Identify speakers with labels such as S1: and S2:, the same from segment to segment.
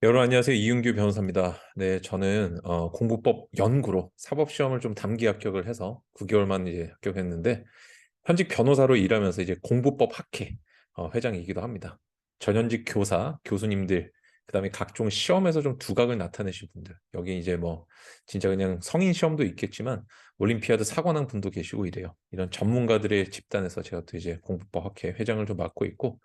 S1: 여러분 안녕하세요. 이윤규 변호사입니다. 네, 저는 공부법 연구로 사법시험을 좀 단기 합격을 해서 9개월만 이제 합격했는데 현직 변호사로 일하면서 이제 공부법 학회 회장이기도 합니다. 전현직 교사, 교수님들, 그다음에 각종 시험에서 좀 두각을 나타내신 분들. 여기 이제 뭐 진짜 그냥 성인 시험도 있겠지만 올림피아드 사관왕 분도 계시고 이래요. 이런 전문가들의 집단에서 제가 또 이제 공부법 학회 회장을 좀 맡고 있고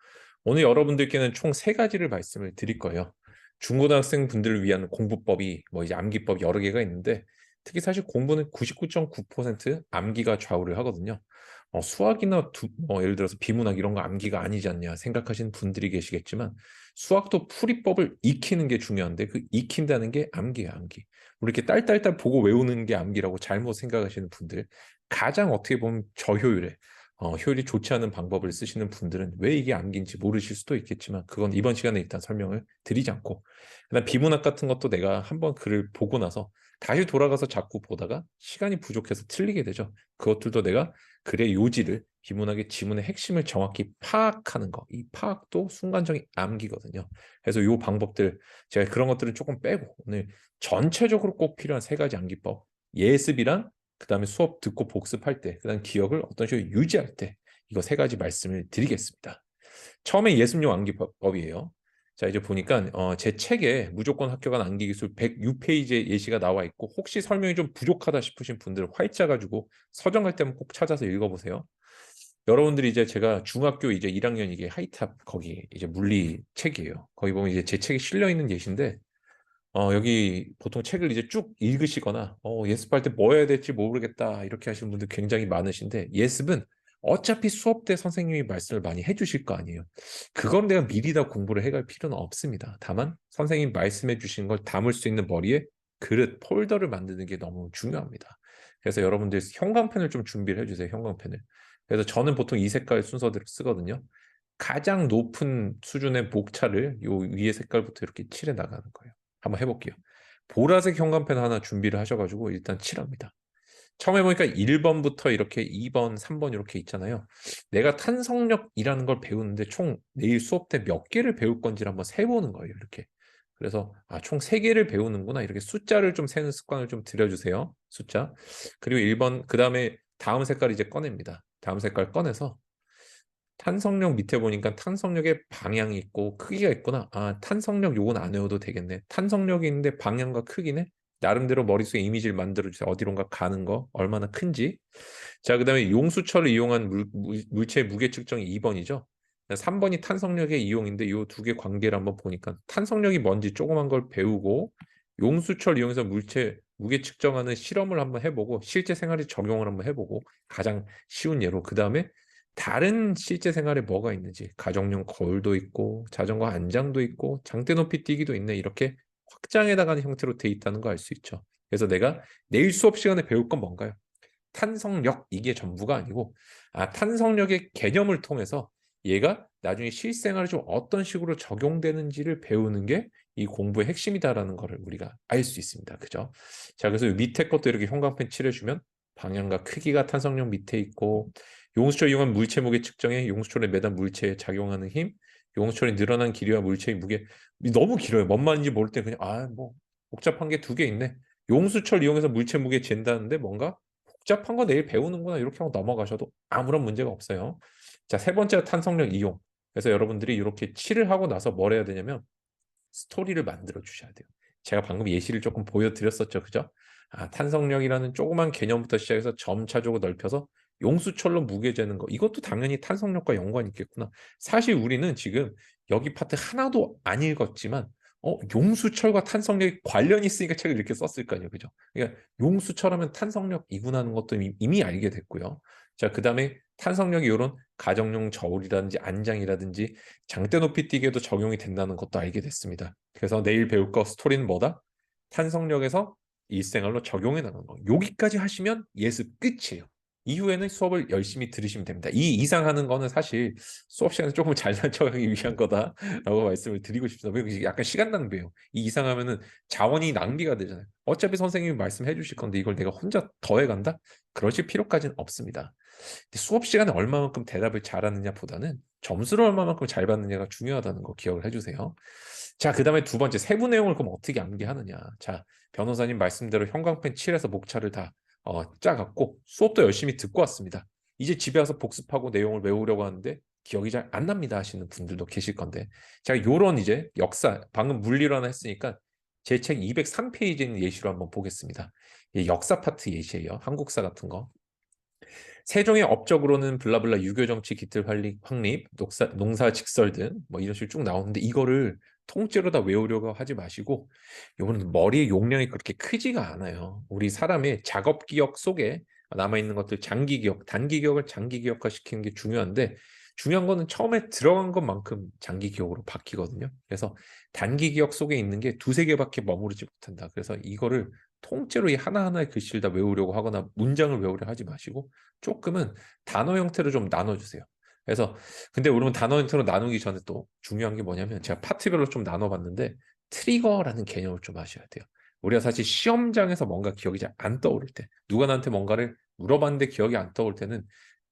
S1: 오늘 여러분들께는 총 세 가지를 말씀을 드릴 거예요. 중고등학생 분들을 위한 공부법이 뭐 이제 암기법 여러 개가 있는데 특히 사실 공부는 99.9% 암기가 좌우를 하거든요. 수학이나 예를 들어서 비문학 이런 거 암기가 아니지 않냐 생각하시는 분들이 계시겠지만 수학도 풀이법을 익히는 게 중요한데 그 익힌다는 게 암기야, 암기. 우리 이렇게 딸딸딸 보고 외우는 게 암기라고 잘못 생각하시는 분들 가장 어떻게 보면 저효율에 효율이 좋지 않은 방법을 쓰시는 분들은 왜 이게 암기인지 모르실 수도 있겠지만 그건 이번 시간에 일단 설명을 드리지 않고 그다음 비문학 같은 것도 내가 한번 글을 보고 나서 다시 돌아가서 자꾸 보다가 시간이 부족해서 틀리게 되죠. 그것들도 내가 글의 요지를 비문학의 지문의 핵심을 정확히 파악하는 거. 이 파악도 순간적인 암기거든요. 그래서 이 방법들 제가 그런 것들은 조금 빼고 오늘 전체적으로 꼭 필요한 세 가지 암기법. 예습이랑 그다음에 수업 듣고 복습할 때, 그다음 기억을 어떤 식으로 유지할 때 이거 세 가지 말씀을 드리겠습니다. 처음에 예습용 암기법이에요. 자, 이제 보니까 제 책에 무조건 합격한 암기 기술 106페이지에 예시가 나와 있고 혹시 설명이 좀 부족하다 싶으신 분들 화이자 가지고 서점 갈 때면 꼭 찾아서 읽어보세요. 여러분들이 이제 제가 중학교 이제 1학년 이게 하이탑 거기 이제 물리 책이에요. 거기 보면 이제 제 책이 실려 있는 예시인데 여기 보통 책을 이제 쭉 읽으시거나 예습할 때 뭐 해야 될지 모르겠다 이렇게 하시는 분들 굉장히 많으신데 예습은 어차피 수업 때 선생님이 말씀을 많이 해주실 거 아니에요. 그건 내가 미리 다 공부를 해갈 필요는 없습니다. 다만 선생님 말씀해 주시는 걸 담을 수 있는 머리에 그릇, 폴더를 만드는 게 너무 중요합니다. 그래서 여러분들 형광펜을 좀 준비를 해주세요. 형광펜을. 그래서 저는 보통 이 색깔 순서대로 쓰거든요. 가장 높은 수준의 목차를 요 위에 색깔부터 이렇게 칠해 나가는 거예요. 한번 해볼게요. 보라색 형광펜 하나 준비를 하셔가지고 일단 칠합니다. 처음 해보니까 1번부터 이렇게 2번, 3번 이렇게 있잖아요. 내가 탄성력이라는 걸 배우는데 총 내일 수업 때 몇 개를 배울 건지를 한번 세보는 거예요. 이렇게. 그래서 총 3개를 배우는구나. 이렇게 숫자를 좀 세는 습관을 좀 들여주세요. 숫자. 그리고 1번, 그 다음에 다음 색깔 이제 꺼냅니다. 다음 색깔 꺼내서 탄성력 밑에 보니까 탄성력의 방향이 있고 크기가 있구나. 탄성력 요건 안 외워도 되겠네. 탄성력이 있는데 방향과 크기네. 나름대로 머릿속에 이미지를 만들어주세요. 어디론가 가는 거, 얼마나 큰지. 자, 그다음에 용수철을 이용한 물체의 무게 측정이 2번이죠. 3번이 탄성력의 이용인데 요 두 개 관계를 한번 보니까 탄성력이 뭔지 조그만 걸 배우고 용수철 이용해서 물체 무게 측정하는 실험을 한번 해보고 실제 생활에 적용을 한번 해보고 가장 쉬운 예로 그다음에 다른 실제 생활에 뭐가 있는지 가정용 거울도 있고 자전거 안장도 있고 장대 높이 뛰기도 있네 이렇게 확장해 나가는 형태로 돼 있다는 거 알 수 있죠. 그래서 내가 내일 수업 시간에 배울 건 뭔가요? 탄성력 이게 전부가 아니고 탄성력의 개념을 통해서 얘가 나중에 실생활에 좀 어떤 식으로 적용되는지를 배우는 게 이 공부의 핵심이다라는 거를 우리가 알 수 있습니다. 그죠? 자, 그래서 밑에 것도 이렇게 형광펜 칠해주면 방향과 크기가 탄성력 밑에 있고 용수철 이용한 물체 무게 측정에 용수철에 매단 물체에 작용하는 힘, 용수철이 늘어난 길이와 물체의 무게 너무 길어요. 뭔 말인지 모를 때 그냥 뭐 복잡한 게 두 개 있네. 용수철 이용해서 물체 무게 잰다는데 뭔가 복잡한 거 내일 배우는구나 이렇게 하고 넘어가셔도 아무런 문제가 없어요. 자, 세 번째 탄성력 이용. 그래서 여러분들이 이렇게 칠을 하고 나서 뭘 해야 되냐면 스토리를 만들어 주셔야 돼요. 제가 방금 예시를 조금 보여드렸었죠, 그죠? 탄성력이라는 조그만 개념부터 시작해서 점차적으로 넓혀서 용수철로 무게 재는 거 이것도 당연히 탄성력과 연관이 있겠구나. 사실 우리는 지금 여기 파트 하나도 안 읽었지만 용수철과 탄성력이 관련이 있으니까 책을 이렇게 썼을 거 아니에요, 그죠? 그러니까 용수철하면 탄성력이구나 하는 것도 이미 알게 됐고요. 자, 그다음에 탄성력이 이런 가정용 저울이라든지 안장이라든지 장대 높이 뛰기에도 적용이 된다는 것도 알게 됐습니다. 그래서 내일 배울 거 스토리는 뭐다? 탄성력에서 일생활로 적용해 나가는 거. 여기까지 하시면 예습 끝이에요. 이후에는 수업을 열심히 들으시면 됩니다. 이 이상 하는 거는 사실 수업 시간에 조금 잘난 척하기 위한 거다라고 말씀을 드리고 싶습니다. 왜냐면 이게 약간 시간 낭비예요. 이 이상 하면은 자원이 낭비가 되잖아요. 어차피 선생님이 말씀해 주실 건데 이걸 내가 혼자 더해 간다? 그러실 필요까지는 없습니다. 수업 시간에 얼마만큼 대답을 잘하느냐 보다는 점수를 얼마만큼 잘 받느냐가 중요하다는 거 기억을 해주세요. 자, 그 다음에 두 번째, 세부 내용을 그럼 어떻게 암기하느냐. 자, 변호사님 말씀대로 형광펜 칠해서 목차를 다 짜갖고 수업도 열심히 듣고 왔습니다. 이제 집에 와서 복습하고 내용을 외우려고 하는데 기억이 잘 안 납니다 하시는 분들도 계실 건데, 제가 요런 이제 역사, 방금 물리로 하나 했으니까 제 책 203페이지에 있는 예시로 한번 보겠습니다. 역사 파트 예시예요. 한국사 같은 거. 세종의 업적으로는 블라블라 유교 정치 기틀 확립, 농사 직설 등 뭐 이런 식으로 쭉 나오는데 이거를 통째로 다 외우려고 하지 마시고 이거는 머리의 용량이 그렇게 크지가 않아요. 우리 사람의 작업 기억 속에 남아있는 것들 장기 기억, 단기 기억을 장기 기억화 시키는 게 중요한데 중요한 거는 처음에 들어간 것만큼 장기 기억으로 바뀌거든요. 그래서 단기 기억 속에 있는 게 두세 개밖에 머무르지 못한다. 그래서 이거를 통째로 이 하나하나의 글씨를 다 외우려고 하거나 문장을 외우려 하지 마시고 조금은 단어 형태로 좀 나눠주세요. 그래서 근데 우리는 단어 형태로 나누기 전에 또 중요한 게 뭐냐면 제가 파트별로 좀 나눠봤는데 트리거라는 개념을 좀 아셔야 돼요. 우리가 사실 시험장에서 뭔가 기억이 잘 안 떠오를 때 누가 나한테 뭔가를 물어봤는데 기억이 안 떠올 때는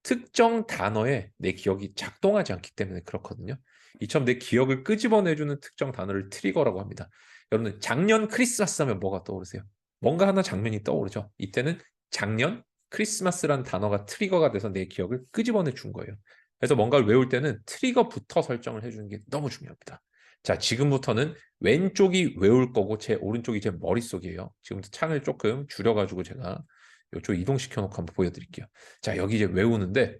S1: 특정 단어에 내 기억이 작동하지 않기 때문에 그렇거든요. 이처럼 내 기억을 끄집어내주는 특정 단어를 트리거라고 합니다. 여러분 작년 크리스마스 하면 뭐가 떠오르세요? 뭔가 하나 장면이 떠오르죠. 이때는 작년 크리스마스라는 단어가 트리거가 돼서 내 기억을 끄집어내 준 거예요. 그래서 뭔가를 외울 때는 트리거부터 설정을 해주는 게 너무 중요합니다. 자, 지금부터는 왼쪽이 외울 거고 제 오른쪽이 제 머릿속이에요. 지금부터 창을 조금 줄여가지고 제가 이쪽 이동시켜 놓고 한번 보여드릴게요. 자, 여기 이제 외우는데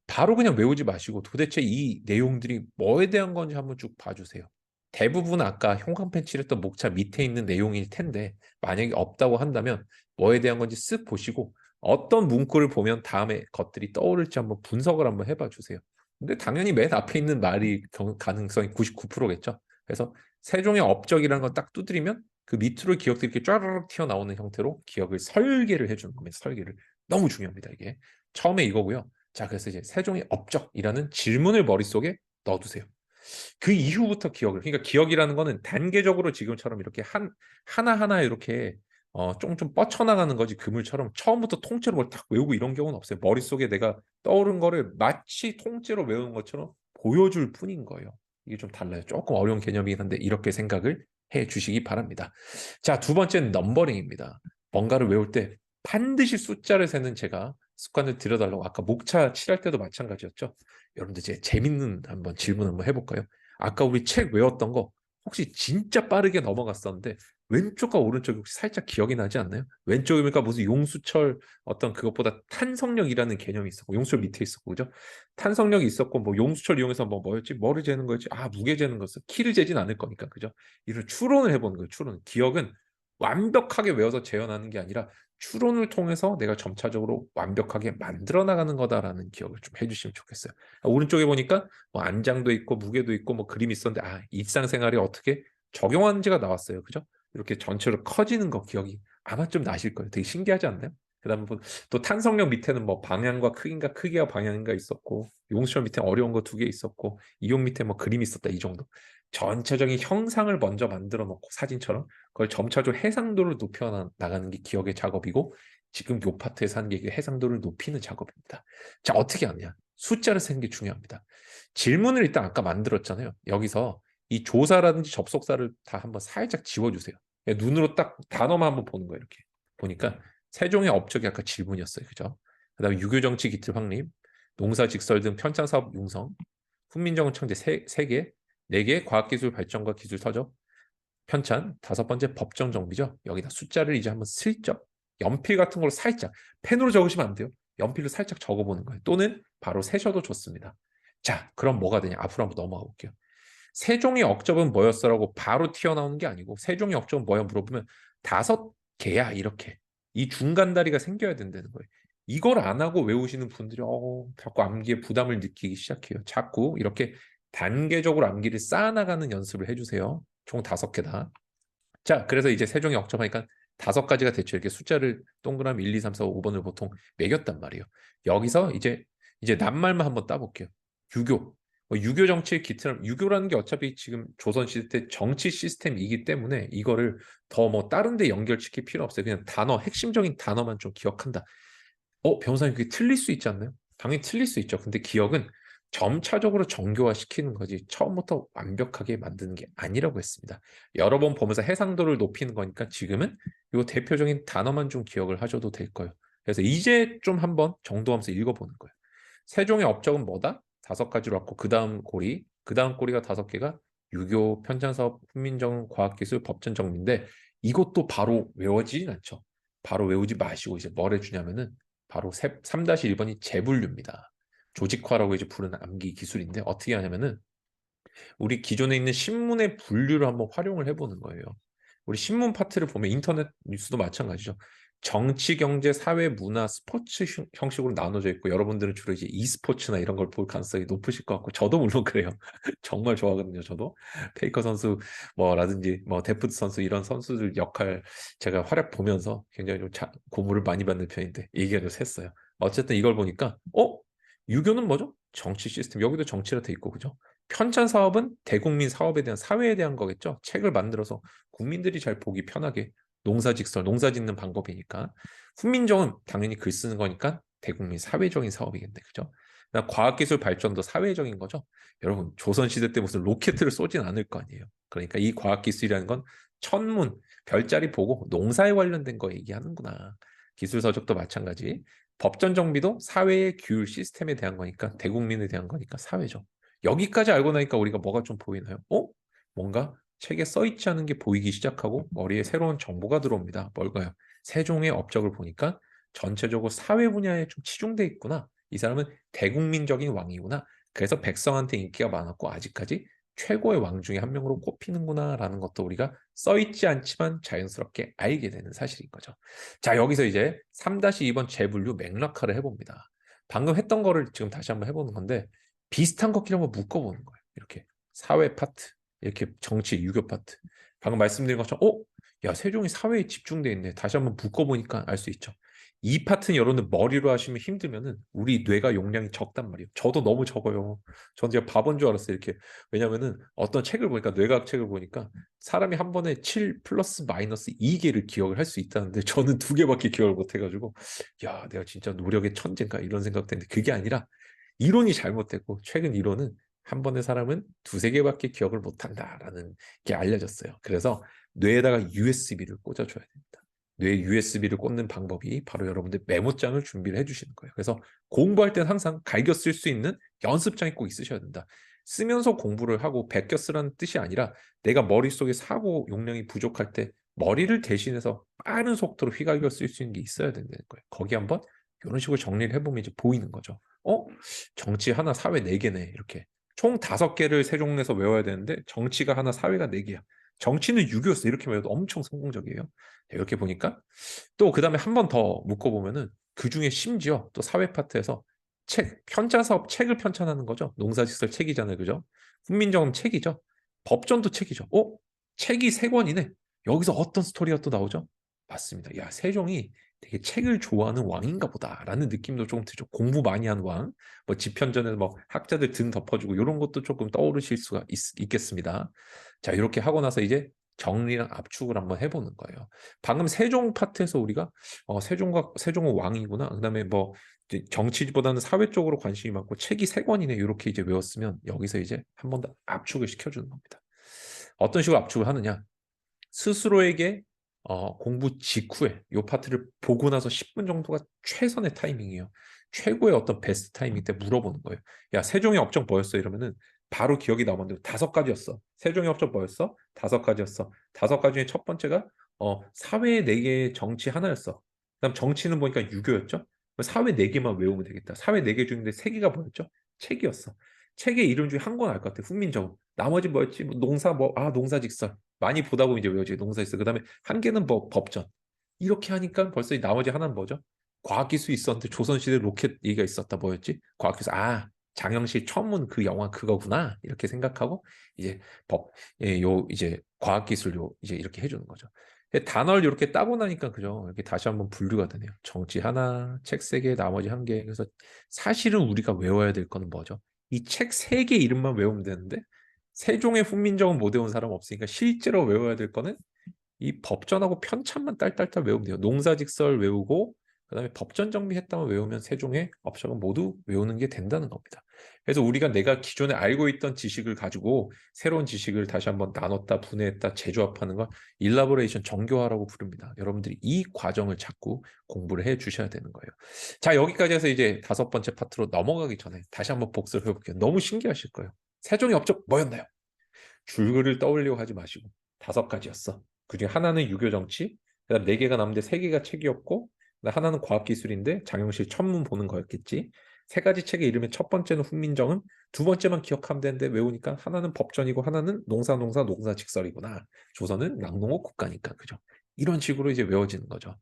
S1: 바로 그냥 외우지 마시고 도대체 이 내용들이 뭐에 대한 건지 한번 쭉 봐주세요. 대부분 아까 형광펜 칠했던 목차 밑에 있는 내용일 텐데 만약에 없다고 한다면 뭐에 대한 건지 쓱 보시고 어떤 문구를 보면 다음에 것들이 떠오를지 한번 분석을 한번 해봐 주세요. 근데 당연히 맨 앞에 있는 말이 가능성이 99%겠죠. 그래서 세종의 업적이라는 건 딱 두드리면 그 밑으로 기억들이 이렇게 쫘르륵 튀어나오는 형태로 기억을 설계를 해주는 겁니다. 설계를. 너무 중요합니다, 이게. 처음에 이거고요. 자, 그래서 이제 세종의 업적이라는 질문을 머릿속에 넣어두세요. 그 이후부터 기억을, 그러니까 기억이라는 거는 단계적으로 지금처럼 이렇게 하나하나 이렇게 좀 뻗쳐나가는 거지 그물처럼 처음부터 통째로 뭘 딱 외우고 이런 경우는 없어요. 머릿속에 내가 떠오른 거를 마치 통째로 외우는 것처럼 보여줄 뿐인 거예요. 이게 좀 달라요. 조금 어려운 개념이긴 한데 이렇게 생각을 해 주시기 바랍니다. 자, 두 번째는 넘버링입니다. 뭔가를 외울 때 반드시 숫자를 세는 제가 습관을 들여달라고 아까 목차 칠할 때도 마찬가지였죠. 여러분들 제 재밌는 한번 질문 한번 해볼까요? 아까 우리 책 외웠던 거 혹시 진짜 빠르게 넘어갔었는데 왼쪽과 오른쪽이 혹시 살짝 기억이 나지 않나요? 왼쪽이니까 무슨 용수철 어떤 그것보다 탄성력이라는 개념이 있었고 용수철 밑에 있었고 그죠? 탄성력이 있었고 뭐 용수철 이용해서 뭐였지? 뭐를 재는 거였지? 아 무게 재는 거였어. 키를 재진 않을 거니까 그죠? 이런 추론을 해보는 거예요. 추론. 기억은 완벽하게 외워서 재현하는 게 아니라 추론을 통해서 내가 점차적으로 완벽하게 만들어 나가는 거다라는 기억을 좀 해주시면 좋겠어요. 오른쪽에 보니까 뭐 안장도 있고 무게도 있고 뭐 그림이 있었는데 아 일상생활에 어떻게 적용하는지가 나왔어요. 그죠? 이렇게 전체로 커지는 거 기억이 아마 좀 나실 거예요. 되게 신기하지 않나요? 그다음에 또 탄성력 밑에는 뭐 방향과 크기인가 크기와 방향인가 있었고 용수철 밑에 어려운 거 두 개 있었고 이용 밑에 뭐 그림이 있었다 이 정도. 전체적인 형상을 먼저 만들어 놓고 사진처럼 그걸 점차적으로 해상도를 높여 나가는 게 기억의 작업이고 지금 요 파트에서 하는 게 해상도를 높이는 작업입니다. 자, 어떻게 하느냐? 숫자를 세는 게 중요합니다. 질문을 일단 아까 만들었잖아요. 여기서 이 조사라든지 접속사를 다 한번 살짝 지워주세요. 눈으로 딱 단어만 한번 보는 거예요. 이렇게 보니까 세종의 업적이 아까 질문이었어요. 그죠? 그다음에 유교정치 기틀 확립, 농사직설 등 편찬사업 융성, 훈민정음 창제 세 개, 4개 과학기술 발전과 기술 서적, 편찬, 다섯 번째 법정 정비죠. 여기다 숫자를 이제 한번 슬쩍 연필 같은 걸로 살짝 펜으로 적으시면 안 돼요. 연필로 살짝 적어보는 거예요. 또는 바로 세셔도 좋습니다. 자, 그럼 뭐가 되냐? 앞으로 한번 넘어가 볼게요. 세종의 억적은 뭐였어라고 바로 튀어나오는 게 아니고 세종의 억적은 뭐야 물어보면 5개야 이렇게 이 중간 다리가 생겨야 된다는 거예요. 이걸 안 하고 외우시는 분들이 자꾸 암기에 부담을 느끼기 시작해요. 자꾸 이렇게 단계적으로 암기를 쌓아나가는 연습을 해주세요. 총 5개다. 자, 그래서 이제 세종의 억적하니까 다섯 가지가 대체 이렇게 숫자를 동그라미 1, 2, 3, 4, 5번을 보통 매겼단 말이에요. 여기서 이제 낱말만 한번 따볼게요. 유교. 유교 정치의 기틀, 유교라는 게 어차피 지금 조선시대 때 정치 시스템이기 때문에 이거를 더 뭐 다른 데 연결시킬 필요 없어요. 그냥 단어, 핵심적인 단어만 좀 기억한다. 변호사님 그게 틀릴 수 있지 않나요? 당연히 틀릴 수 있죠. 근데 기억은 점차적으로 정교화 시키는 거지 처음부터 완벽하게 만드는 게 아니라고 했습니다. 여러 번 보면서 해상도를 높이는 거니까 지금은 이 대표적인 단어만 좀 기억을 하셔도 될 거예요. 그래서 이제 좀 한번 정도하면서 읽어보는 거예요. 세종의 업적은 뭐다? 다섯 가지로 왔고 그 다음 꼬리가 다섯 개가 유교, 편찬사업, 훈민정, 과학기술, 법전정리인데 이것도 바로 외워지진 않죠. 바로 외우지 마시고 이제 뭘 해주냐면은 바로 3-1번이 재분류입니다. 조직화라고 이제 부르는 암기 기술인데 어떻게 하냐면은 우리 기존에 있는 신문의 분류를 한번 활용을 해보는 거예요. 우리 신문 파트를 보면 인터넷 뉴스도 마찬가지죠. 정치, 경제, 사회, 문화, 스포츠 형식으로 나눠져 있고 여러분들은 주로 이제 e스포츠나 이런 걸 볼 가능성이 높으실 것 같고 저도 물론 그래요. 정말 좋아하거든요. 저도 페이커 선수 뭐라든지 뭐 데프트 선수 이런 선수들 역할 제가 활약 보면서 굉장히 좀 고무를 많이 받는 편인데 얘기가 좀 샜어요. 어쨌든 이걸 보니까 유교는 뭐죠? 정치 시스템 여기도 정치로 돼 있고 그죠? 편찬 사업은 대국민 사업에 대한 사회에 대한 거겠죠. 책을 만들어서 국민들이 잘 보기 편하게 농사직설, 농사 짓는 방법이니까. 훈민정은 당연히 글 쓰는 거니까 대국민 사회적인 사업이겠네. 그죠? 과학기술 발전도 사회적인 거죠. 여러분, 조선시대 때 무슨 로켓을 쏘진 않을 거 아니에요. 그러니까 이 과학기술이라는 건 천문, 별자리 보고 농사에 관련된 거 얘기하는구나. 기술서적도 마찬가지. 법전 정비도 사회의 규율 시스템에 대한 거니까 대국민에 대한 거니까 사회죠. 여기까지 알고 나니까 우리가 뭐가 좀 보이나요? 뭔가 책에 써 있지 않은 게 보이기 시작하고 머리에 새로운 정보가 들어옵니다. 뭘까요? 세종의 업적을 보니까 전체적으로 사회 분야에 좀 치중돼 있구나. 이 사람은 대국민적인 왕이구나. 그래서 백성한테 인기가 많았고 아직까지 최고의 왕 중에 한 명으로 꼽히는구나라는 것도 우리가 써 있지 않지만 자연스럽게 알게 되는 사실인 거죠. 자, 여기서 이제 3-2번 재분류 맥락화를 해봅니다. 방금 했던 거를 지금 다시 한번 해보는 건데 비슷한 것끼리 한번 묶어보는 거예요. 이렇게 사회 파트, 이렇게 정치, 유교 파트. 방금 말씀드린 것처럼, 야, 세종이 사회에 집중돼 있네. 다시 한번 묶어보니까 알 수 있죠. 이 파트는 여러분들 머리로 하시면 힘들면은 우리 뇌가 용량이 적단 말이에요. 저도 너무 적어요. 전 제가 바본 줄 알았어요. 이렇게. 왜냐면은 어떤 책을 보니까, 뇌과학 책을 보니까 사람이 한 번에 7 플러스 마이너스 2개를 기억을 할 수 있다는데 저는 2개밖에 기억을 못 해가지고, 야, 내가 진짜 노력의 천재인가 이런 생각했는데 그게 아니라 이론이 잘못됐고 최근 이론은 한 번의 사람은 2-3개밖에 기억을 못한다라는 게 알려졌어요. 그래서 뇌에다가 USB를 꽂아줘야 됩니다. 뇌에 USB를 꽂는 방법이 바로 여러분들 메모장을 준비를 해주시는 거예요. 그래서 공부할 땐 항상 갈겨 쓸 수 있는 연습장이 꼭 있으셔야 된다. 쓰면서 공부를 하고 베껴 쓰라는 뜻이 아니라 내가 머릿속에 사고 용량이 부족할 때 머리를 대신해서 빠른 속도로 휘갈겨 쓸 수 있는 게 있어야 된다는 거예요. 거기 한번 이런 식으로 정리를 해보면 이제 보이는 거죠. 정치 하나, 사회 네 개네. 이렇게. 총 5개를 세종에서 외워야 되는데 정치가 하나, 사회가 네 개야. 정치는 유교였어. 이렇게 외워도 엄청 성공적이에요. 이렇게 보니까 또 그다음에 한 번 더 묶어보면은 그중에 심지어 또 사회 파트에서 편찬사업 책을 편찬하는 거죠. 농사짓을 책이잖아요. 그죠? 훈민정음 책이죠. 법전도 책이죠. 책이 3권이네. 여기서 어떤 스토리가 또 나오죠? 맞습니다. 야, 세종이 되게 책을 좋아하는 왕인가 보다라는 느낌도 조금 들죠. 공부 많이 한 왕, 뭐 집현전에서 뭐 학자들 등 덮어주고 이런 것도 조금 떠오르실 수가 있겠습니다. 자, 이렇게 하고 나서 이제 정리랑 압축을 한번 해보는 거예요. 방금 세종 파트에서 우리가 세종은 왕이구나. 그다음에 뭐 정치보다는 사회 쪽으로 관심이 많고 책이 3권이네. 이렇게 이제 외웠으면 여기서 이제 한 번 더 압축을 시켜주는 겁니다. 어떤 식으로 압축을 하느냐? 스스로에게 공부 직후에 이 파트를 보고 나서 10분 정도가 최선의 타이밍이에요. 최고의 어떤 베스트 타이밍 때 물어보는 거예요. 야, 세종의 업적 뭐였어? 이러면은 바로 기억이 나오는데 5가지였어. 세종의 업적 뭐였어? 5가지였어. 5가지 중에 첫 번째가 사회 4개의 정치 하나였어. 그다음 정치는 보니까 유교였죠. 사회 4개만 외우면 되겠다. 사회 4개 중인데 3개가 뭐였죠? 책이었어. 책의 이름 중에 한 권 알 것 같아. 훈민정음. 나머지 뭐였지? 농사직설. 많이 보다 보면 이제 외워지게 농사직설. 그다음에 한 개는 뭐 법전. 이렇게 하니까 벌써 이 나머지 하나는 뭐죠? 과학기술이 있었는데 조선시대 로켓 얘기가 있었다. 뭐였지? 과학기술. 장영실 천문 그 영화 그거구나 이렇게 생각하고 이제 이제 과학기술 이제 이렇게 해주는 거죠. 단어를 이렇게 따고 나니까 그죠? 이렇게 다시 한번 분류가 되네요. 정치 하나, 책 세 개, 나머지 한 개. 그래서 사실은 우리가 외워야 될 거는 뭐죠? 이 책 세 개 이름만 외우면 되는데 세종의 훈민정음 못 외운 사람 없으니까 실제로 외워야 될 거는 이 법전하고 편찬만 딸딸딸 외우면 돼요. 농사직설 외우고 그다음에 법전 정비했다만 외우면 세종의 업적은 모두 외우는 게 된다는 겁니다. 그래서 우리가 내가 기존에 알고 있던 지식을 가지고 새로운 지식을 다시 한번 나눴다, 분해했다, 재조합하는 걸 일라보레이션 정교화라고 부릅니다. 여러분들이 이 과정을 자꾸 공부를 해 주셔야 되는 거예요. 자, 여기까지 해서 이제 다섯 번째 파트로 넘어가기 전에 다시 한번 복습을 해볼게요. 너무 신기하실 거예요. 세종의 업적 뭐였나요? 줄글을 떠올리고 하지 마시고 다섯 가지였어. 그중에 하나는 유교 정치, 그다음 네 개가 남는데 세 개가 책이었고, 하나는 과학기술인데 장영실 천문 보는 거였겠지. 세 가지 책의 이름의 첫 번째는 훈민정음, 두 번째만 기억하면 되는데 외우니까 하나는 법전이고 하나는 농사직설이구나. 조선은 낙농업 국가니까 그죠. 이런 식으로 이제 외워지는 거죠.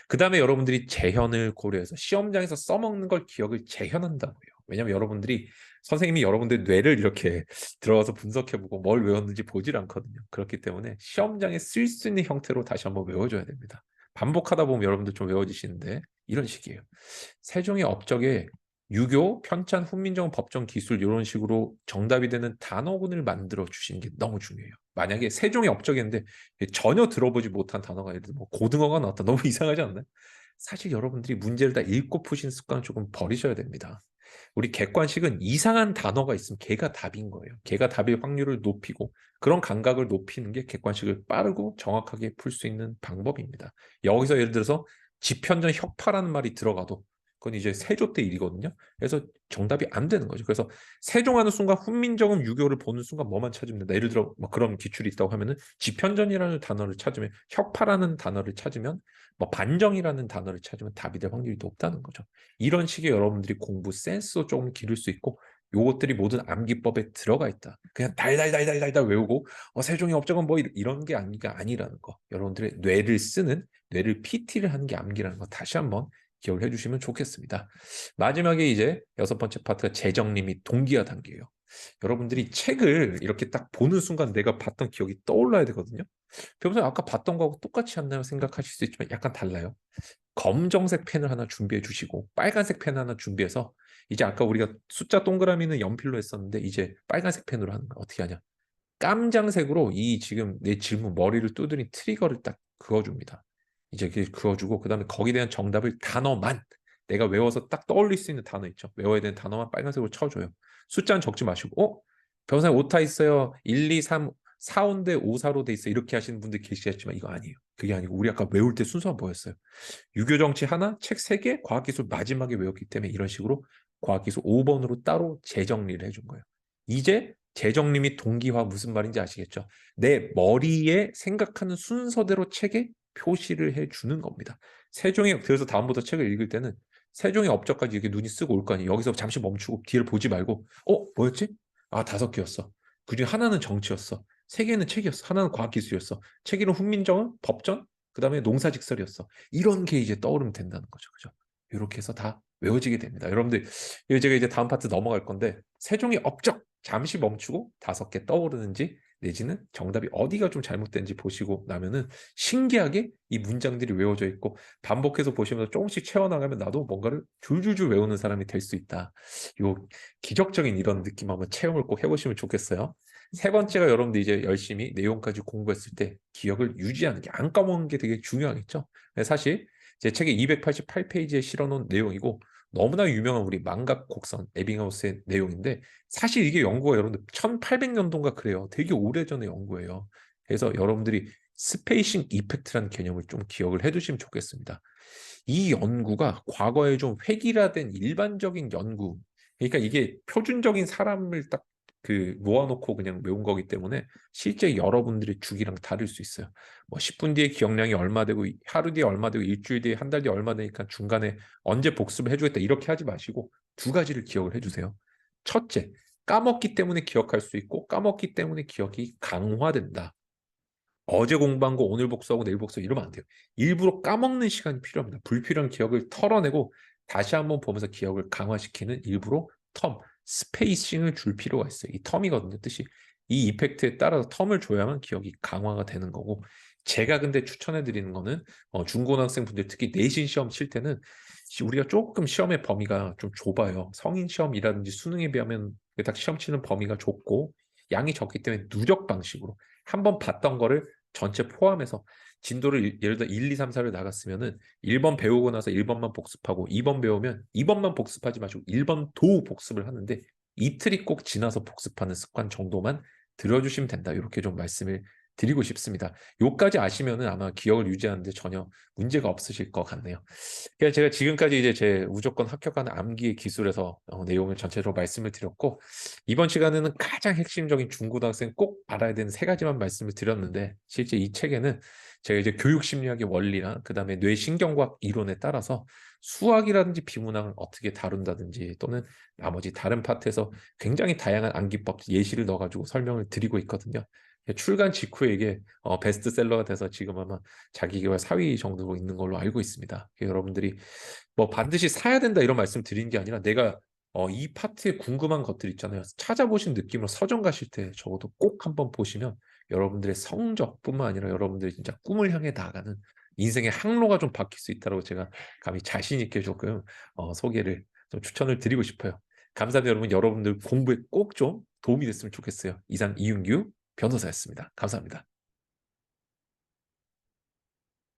S1: 그 다음에 여러분들이 재현을 고려해서 시험장에서 써먹는 걸 기억을 재현한다고요. 왜냐하면 여러분들이 선생님이 여러분들 뇌를 이렇게 들어가서 분석해보고 뭘 외웠는지 보질 않거든요. 그렇기 때문에 시험장에 쓸 수 있는 형태로 다시 한번 외워줘야 됩니다. 반복하다 보면 여러분들 좀 외워지시는데 이런 식이에요. 세종의 업적에 유교, 편찬, 훈민정음, 법정, 기술 이런 식으로 정답이 되는 단어군을 만들어 주시는 게 너무 중요해요. 만약에 세종의 업적인데 전혀 들어보지 못한 단어가 예를 들어 뭐 고등어가 나왔다. 너무 이상하지 않나요? 사실 여러분들이 문제를 다 읽고 푸신 습관 조금 버리셔야 됩니다. 우리 객관식은 이상한 단어가 있으면 걔가 답인 거예요. 걔가 답일 확률을 높이고 그런 감각을 높이는 게 객관식을 빠르고 정확하게 풀 수 있는 방법입니다. 여기서 예를 들어서 지편전 혁파라는 말이 들어가도 그건 이제 세조 때 일이거든요. 그래서 정답이 안 되는 거죠. 그래서 세종하는 순간 훈민정음 유교를 보는 순간 뭐만 찾으면 된다. 예를 들어 뭐 그런 기출이 있다고 하면은 지편전이라는 단어를 찾으면 혁파라는 단어를 찾으면 뭐 반정이라는 단어를 찾으면 답이 될 확률이 높다는 거죠. 이런 식의 여러분들이 공부 센스도 조금 기를 수 있고 요것들이 모든 암기법에 들어가 있다. 그냥 달달달달달달 외우고 세종의 업적은 뭐 이런 게 아니라는 거. 여러분들의 뇌를 PT를 하는 게 암기라는 거 다시 한번 기억을 해주시면 좋겠습니다. 마지막에 이제 여섯 번째 파트가 재정리 및 동기화 단계예요. 여러분들이 책을 이렇게 딱 보는 순간 내가 봤던 기억이 떠올라야 되거든요. 변호사님 아까 봤던 거하고 똑같이 않나요? 생각하실 수 있지만 약간 달라요. 검정색 펜을 하나 준비해 주시고 빨간색 펜 하나 준비해서 이제 아까 우리가 숫자 동그라미는 연필로 했었는데 이제 빨간색 펜으로 하는 거 어떻게 하냐? 깜장색으로 이 지금 내 질문 머리를 두드린 트리거를 딱 그어줍니다. 이제 그어주고 그다음에 거기에 대한 정답을 단어만 내가 외워서 딱 떠올릴 수 있는 단어 있죠. 외워야 되는 단어만 빨간색으로 쳐줘요. 숫자는 적지 마시고 변호사님 오타 있어요. 1, 2, 3, 4온데 5, 4로 돼 있어. 이렇게 하시는 분들 계시겠지만 이거 아니에요. 그게 아니고 우리 아까 외울 때 순서가 뭐였어요? 유교 정치 하나, 책 3개, 과학기술 마지막에 외웠기 때문에 이런 식으로 과학기술 5번으로 따로 재정리를 해준 거예요. 이제 재정리 및 동기화 무슨 말인지 아시겠죠? 내 머리에 생각하는 순서대로 책에 표시를 해주는 겁니다. 그래서 다음부터 책을 읽을 때는 세종의 업적까지 이렇게 눈이 쓰고 올 거 아니에요. 여기서 잠시 멈추고 뒤를 보지 말고 뭐였지? 아, 5개였어. 그중에 하나는 정치였어. 3개는 책이었어. 하나는 과학기술이었어. 책 이름 훈민정음, 법전, 그 다음에 농사직설이었어. 이런 게 이제 떠오르면 된다는 거죠. 그죠? 이렇게 해서 다 외워지게 됩니다. 여러분들, 제가 이제 다음 파트 넘어갈 건데, 세종의 업적, 잠시 멈추고 5개 떠오르는지, 내지는 정답이 어디가 좀 잘못된지 보시고 나면은 신기하게 이 문장들이 외워져 있고, 반복해서 보시면서 조금씩 채워나가면 나도 뭔가를 줄줄줄 외우는 사람이 될 수 있다. 요 기적적인 이런 느낌 한번 체험을 꼭 해보시면 좋겠어요. 세 번째가 여러분들 이제 열심히 내용까지 공부했을 때 기억을 유지하는 게 안 까먹는 게 되게 중요하겠죠. 사실 제 책에 288페이지에 실어놓은 내용이고 너무나 유명한 우리 망각 곡선 에빙하우스의 내용인데 사실 이게 연구가 여러분들 1800년도인가 그래요. 되게 오래전의 연구예요. 그래서 여러분들이 스페이싱 이펙트라는 개념을 좀 기억을 해두시면 좋겠습니다. 이 연구가 과거에 좀 획일화된 일반적인 연구, 그러니까 이게 표준적인 사람을 딱 모아놓고 그냥 외운 거기 때문에 실제 여러분들의 주기랑 다를 수 있어요. 뭐 10분 뒤에 기억량이 얼마 되고 하루 뒤에 얼마 되고 일주일 뒤에 한 달 뒤에 얼마 되니까 중간에 언제 복습을 해주겠다 이렇게 하지 마시고 두 가지를 기억을 해주세요. 첫째, 까먹기 때문에 기억할 수 있고 까먹기 때문에 기억이 강화된다. 어제 공부한 거 오늘 복수하고 내일 복수하고 이러면 안 돼요. 일부러 까먹는 시간이 필요합니다. 불필요한 기억을 털어내고 다시 한번 보면서 기억을 강화시키는 일부러 스페이싱을 줄 필요가 있어요. 이 텀이거든요. 뜻이 이 이펙트에 따라서 텀을 줘야만 기억이 강화가 되는 거고, 제가 근데 추천해 드리는 거는 중고등학생 분들 특히 내신 시험 칠 때는 우리가 조금 시험의 범위가 좀 좁아요. 성인 시험이라든지 수능에 비하면 딱 시험 치는 범위가 좁고 양이 적기 때문에 누적 방식으로 한번 봤던 거를 전체 포함해서 진도를 예를 들어 1, 2, 3, 4를 나갔으면은 1번 배우고 나서 1번만 복습하고 2번 배우면 2번만 복습하지 마시고 1번도 복습을 하는데 이틀이 꼭 지나서 복습하는 습관 정도만 들여주시면 된다. 이렇게 좀 말씀을 드리고 싶습니다. 요까지 아시면은 아마 기억을 유지하는데 전혀 문제가 없으실 것 같네요. 그래서 제가 지금까지 이제 제 무조건 합격하는 암기의 기술에서 내용을 전체적으로 말씀을 드렸고, 이번 시간에는 가장 핵심적인 중고등학생 꼭 알아야 되는 세 가지만 말씀을 드렸는데, 실제 이 책에는 제가 이제 교육심리학의 원리랑 그다음에 뇌신경과학 이론에 따라서 수학이라든지 비문학을 어떻게 다룬다든지 또는 나머지 다른 파트에서 굉장히 다양한 암기법 예시를 넣어가지고 설명을 드리고 있거든요. 출간 직후에 이게 베스트셀러가 돼서 지금 아마 자기계발 4위 정도로 있는 걸로 알고 있습니다. 여러분들이 뭐 반드시 사야 된다 이런 말씀 드리는 게 아니라 내가 이 파트에 궁금한 것들 있잖아요. 찾아보신 느낌으로 서점 가실 때 적어도 꼭 한번 보시면 여러분들의 성적뿐만 아니라 여러분들이 진짜 꿈을 향해 나아가는 인생의 항로가 좀 바뀔 수 있다고 제가 감히 자신 있게 조금 소개를 좀 추천을 드리고 싶어요. 감사합니다, 여러분. 여러분들 공부에 꼭 좀 도움이 됐으면 좋겠어요. 이상 이윤규 변호사였습니다. 감사합니다.